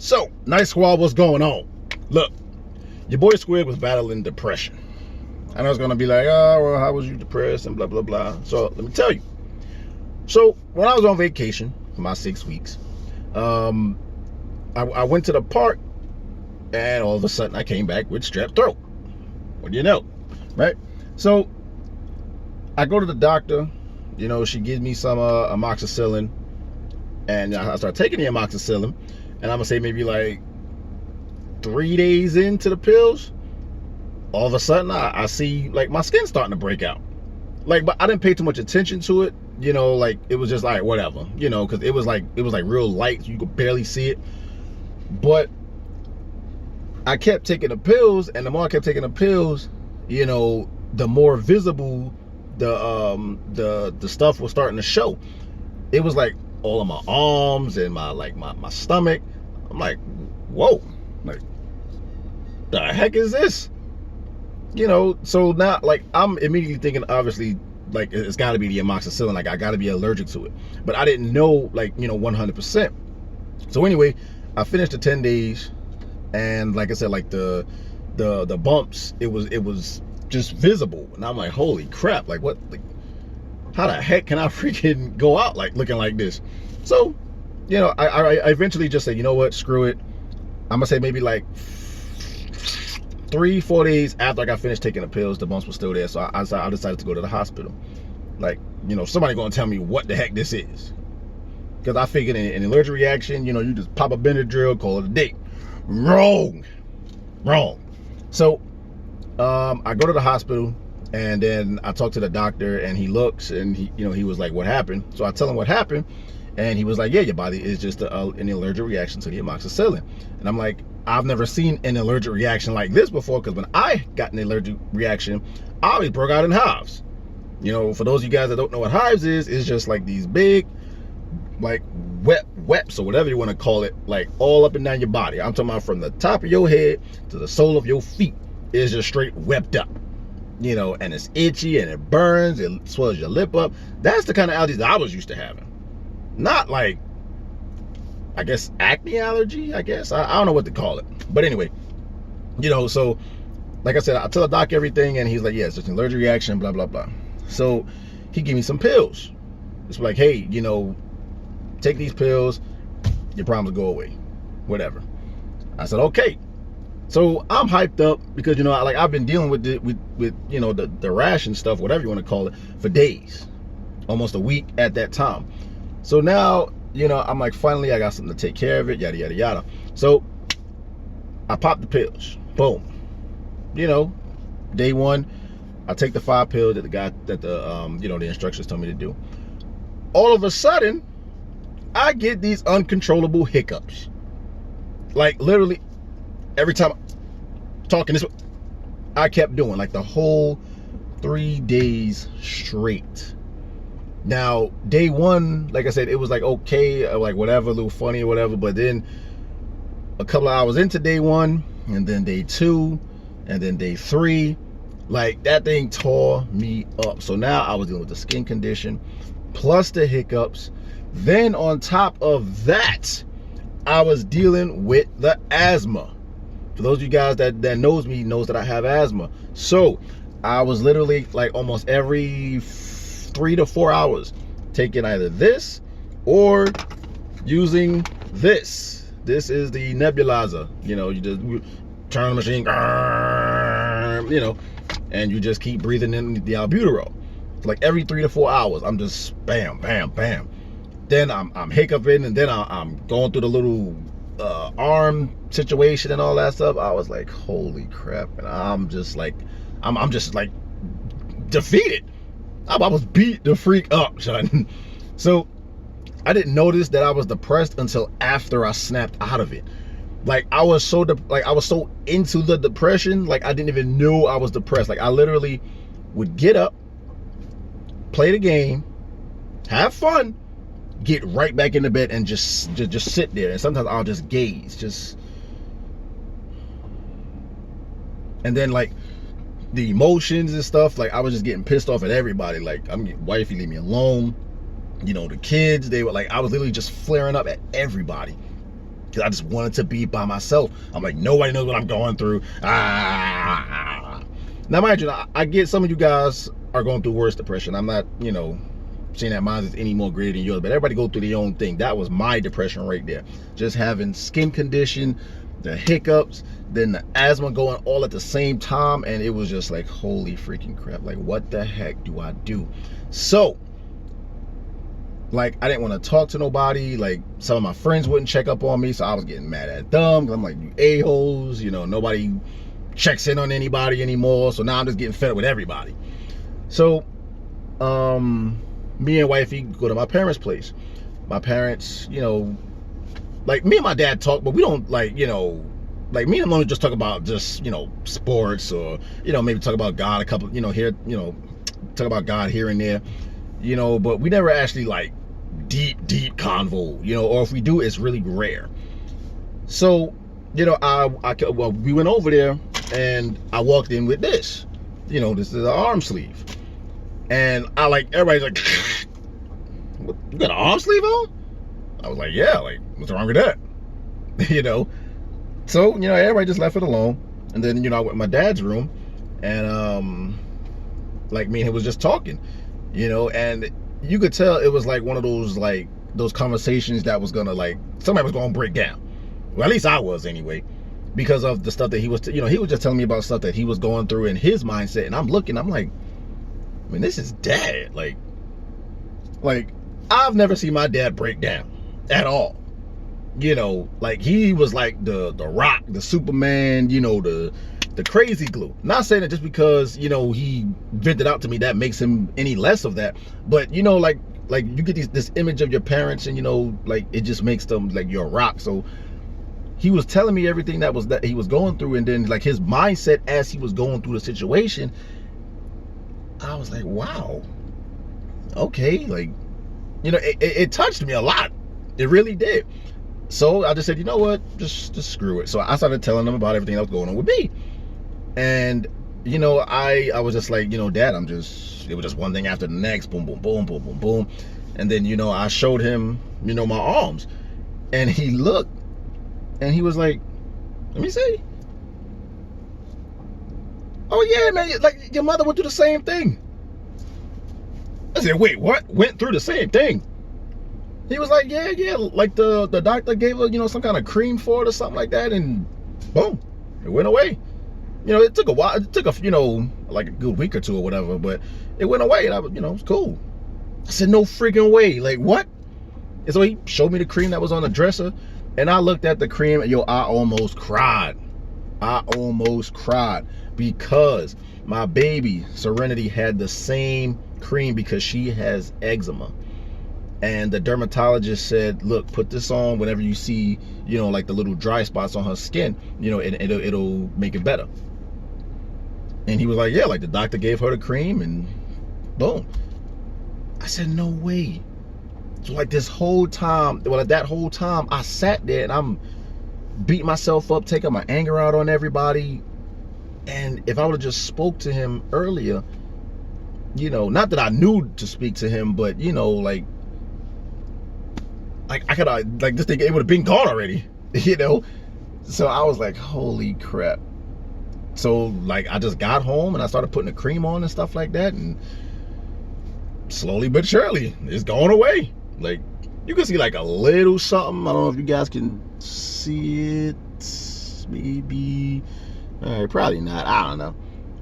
So, Night Squad, what's going on? Look, your boy Squid was battling depression. And I was gonna be like, oh, well, how was you depressed and blah, blah, blah. So, let me tell you. So, when I was on vacation for my 6 weeks, I went to the park and all of a sudden I came back with strep throat. What do you know, right? So, I go to the doctor, you know, she gives me some amoxicillin, and I start taking the amoxicillin, and I'm gonna say maybe like 3 days into the pills, all of a sudden I see like my skin starting to break out. Like, but I didn't pay too much attention to it, you know, like it was just like whatever, you know, because it was like real light, you could barely see it. But I kept taking the pills, and the more I kept taking the pills, you know, the more visible the stuff was starting to show. It was like all of my arms and my stomach. I'm like, whoa, like the heck is this? You know, so now like I'm immediately thinking, obviously, like it's got to be the amoxicillin, like I got to be allergic to it. But I didn't know, like, you know, 100%. So anyway, I finished the 10 days, and like I said, like the bumps, it was just visible, and I'm like, holy crap, like what, like how the heck can I freaking go out like looking like this? So, you know, I eventually just said, you know what, screw it. I'm gonna say maybe like 3-4 days after I got finished taking the pills, the bumps were still there. So I decided to go to the hospital. Like, you know, somebody gonna tell me what the heck this is, because I figured an allergic reaction, you know, you just pop a Benadryl, call it a day. Wrong. So I go to the hospital, and then I talk to the doctor, and he looks, and he was like, what happened? So I tell him what happened, and he was like, yeah, your body is just an allergic reaction to the amoxicillin. And I'm like, I've never seen an allergic reaction like this before, because when I got an allergic reaction, I always broke out in hives. You know, for those of you guys that don't know what hives is, it's just like these big, like webs or whatever you want to call it, like all up and down your body. I'm talking about from the top of your head to the sole of your feet. It's just straight webbed up, you know, and it's itchy and it burns, it swells your lip up. That's the kind of allergies that I was used to having. Not like, I guess, acne allergy, I guess. I don't know what to call it. But anyway, you know, so like I said, I tell the doc everything, and he's like, yeah, it's just an allergic reaction, blah, blah, blah. So he gave me some pills. It's like, hey, you know, take these pills, your problems will go away, whatever. I said, okay. So I'm hyped up because, you know, like I've been dealing with you know, the rash and stuff, whatever you want to call it, for days, almost a week at that time. So now, you know, I'm like, finally I got something to take care of it, yada yada yada. So I popped the pills, boom. You know, day one, I take the 5 pills that the you know, the instructions told me to do. All of a sudden, I get these uncontrollable hiccups. Like literally every time I'm talking this way, I kept doing like the whole 3 days straight. Now, day one, like I said, it was like okay, like whatever, a little funny or whatever. But then a couple of hours into day one, and then day 2, and then day 3, like that thing tore me up. So now I was dealing with the skin condition plus the hiccups. Then on top of that, I was dealing with the asthma. For those of you guys that knows me, knows that I have asthma. So I was literally like almost every 3 to 4 hours taking either this or using this. This is the nebulizer. You know, you just turn the machine, you know, and you just keep breathing in the albuterol. Like every 3 to 4 hours, I'm just bam, bam, bam. Then I'm hiccuping, and then I'm going through the little arm situation and all that stuff. I was like, holy crap. And I'm just like defeated. I was beat the freak up, son. So I didn't notice that I was depressed until after I snapped out of it. Like I was so into the depression, like I didn't even know I was depressed. Like I literally would get up, play the game, have fun, get right back in the bed, and just sit there. And sometimes I'll just gaze, and then like the emotions and stuff, like I was just getting pissed off at everybody. Like, I'm getting, wifey, leave me alone. You know, the kids, they were like, I was literally just flaring up at everybody. because I just wanted to be by myself. I'm like, nobody knows what I'm going through. Now, mind you, I get some of you guys are going through worse depression. I'm not, saying that mine is any more greater than yours, but everybody go through their own thing. That was my depression right there. Just having skin condition, the hiccups, then the asthma going all at the same time, and it was just like, holy freaking crap. Like, what the heck do I do? So, like, I didn't want to talk to nobody. Like, some of my friends wouldn't check up on me, so I was getting mad at them. I'm like, you a-holes, nobody checks in on anybody anymore. So now I'm just getting fed up with everybody. So, me and wifey go to my parents' place. My parents, like, me and my dad talk, but we don't, like, like, me and him only just talk about just, sports, or, maybe talk about God a couple, here, talk about God here and there, but we never actually, like, deep convo, or if we do, it's really rare. So, well, we went over there, and I walked in with this, this is an arm sleeve, and I, like, everybody's like, what, you got an arm sleeve on? I was like, yeah, like, what's wrong with that? So, everybody just left it alone. And then, I went to my dad's room, and, like, me and him was just talking, and you could tell it was, like, one of those, like, those conversations that was gonna, like, somebody was gonna break down. Well, at least I was, anyway, because of the stuff that he was, he was just telling me about stuff that he was going through in his mindset, and I'm like, I mean, this is dad. Like, I've never seen my dad break down at all. Like, he was like the Rock, the Superman, the crazy glue. Not saying it just because, he vented out to me that makes him any less of that. But, like you get this image of your parents, and, like, it just makes them like you're a rock. So he was telling me everything that he was going through, and then, like, his mindset as he was going through the situation. I was like, wow, okay, like, it touched me a lot. It really did. So I just said, you know what, just screw it. So I started telling them about everything that was going on with me. And, I was just like, Dad, it was just one thing after the next, boom, boom, boom, boom, boom, boom. And then, I showed him, my arms. And he looked, and he was like, let me see. Oh, yeah, man, like, your mother went through the same thing. I said, wait, what? Went through the same thing? He was like, yeah, like the doctor gave her, some kind of cream for it or something like that, and boom, it went away. It took a while. It took like a good week or two or whatever, but it went away, and it was cool. I said, no freaking way. Like, what? And so he showed me the cream that was on the dresser, and I looked at the cream, and I almost cried. Because my baby Serenity had the same cream because she has eczema, and the dermatologist said, look, put this on whenever you see, like the little dry spots on her skin, and it'll make it better. And he was like, yeah, like the doctor gave her the cream, and boom. I said, no way. So, like, that whole time I sat there, and I'm beating myself up, taking my anger out on everybody. And if I would have just spoke to him earlier, not that I knew to speak to him, but, like I could have, like, this thing, it would have been gone already, So I was like, holy crap. So, like, I just got home, and I started putting the cream on and stuff like that, and slowly but surely, it's going away. Like, you can see, like, a little something. I don't know if you guys can see it. Maybe. Probably not. I don't know.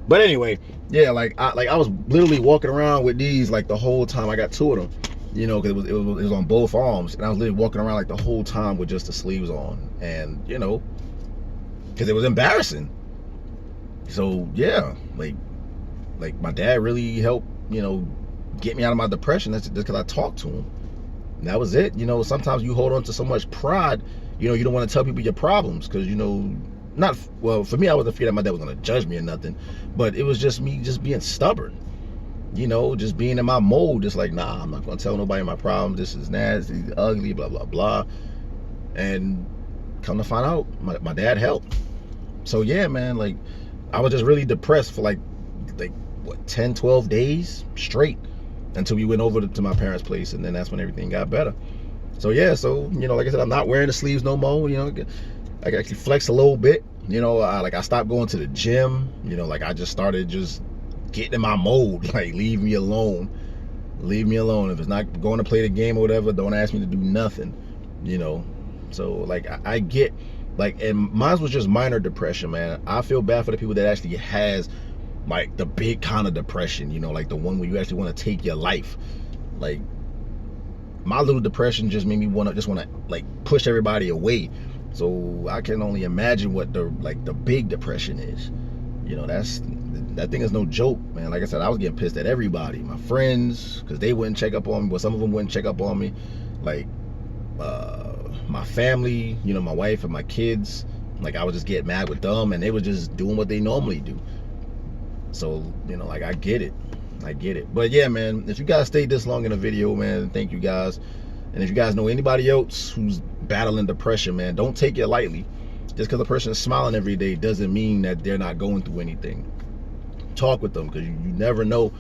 But anyway, yeah, like I was literally walking around with these, like, the whole time. I got two of them, because it was on both arms, and I was literally walking around, like, the whole time with just the sleeves on, and because it was embarrassing. So yeah, like my dad really helped, get me out of my depression. That's just because I talked to him. And that was it. Sometimes you hold on to so much pride, you don't want to tell people your problems, because not, well, for me, I wasn't afraid that my dad was going to judge me or nothing, but it was just me just being stubborn, just being in my mode, just like, nah, I'm not going to tell nobody my problems. This is nasty, ugly, blah, blah, blah. And come to find out, my dad helped. So yeah, man, like, I was just really depressed for like what, 10, 12 days straight, until we went over to my parents' place, and then that's when everything got better. So yeah, so you know, like I said, I'm not wearing the sleeves no more. You know, I can actually flex a little bit. You know, like I stopped going to the gym. You know, like I just started just getting in my mode. Like, leave me alone. Leave me alone. If it's not going to play the game or whatever, don't ask me to do nothing. You know, so like I get, like, and mine was just minor depression, man. I feel bad for the people that actually has like the big kind of depression. You know, like the one where you actually want to take your life. Like, my little depression just made me want to like push everybody away. So I can only imagine what the big depression is. You know, that thing is no joke, man. Like I said, I was getting pissed at everybody, my friends, because they wouldn't check up on me, but some of them wouldn't check up on me. Like my family, you know, my wife and my kids. Like, I would just get mad with them, and they were just doing what they normally do. So, you know, like, I get it. But yeah, man, if you guys stayed this long in a video, man, thank you guys. And if you guys know anybody else who's battling depression, man, don't take it lightly. Just because a person is smiling every day doesn't mean that they're not going through anything. Talk with them, because you never know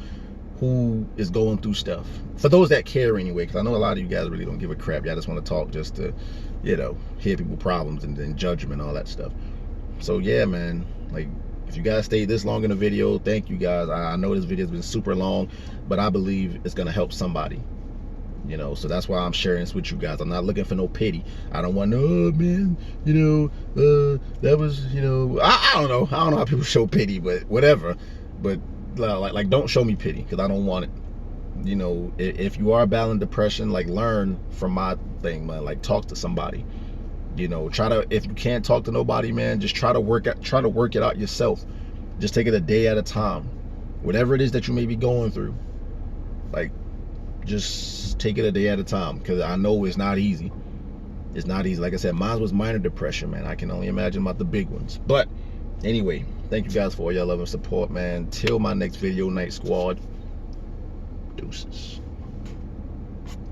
who is going through stuff. For those that care anyway, because I know a lot of you guys really don't give a crap. Y'all just want to talk just to, you know, hear people's problems and then judge them and all that stuff. So yeah, man, like, if you guys stayed this long in the video, thank you guys. I know this video's been super long, but I believe it's going to help somebody. You know, so that's why I'm sharing this with you guys. I'm not looking for no pity. I don't want no, oh, man, you know, that was, you know, I don't know how people show pity, but whatever. But like don't show me pity, because I don't want it. You know, if you are battling depression, like, learn from my thing, man. Like, talk to somebody. You know, if you can't talk to nobody, man, just try to work it out yourself. Just take it a day at a time. Whatever it is that you may be going through, like, just take it a day at a time, because I know it's not easy. It's not easy. Like I said, mine was minor depression, man. I can only imagine about the big ones. But anyway, thank you guys for all your love and support, man. Till my next video, Night Squad. Deuces.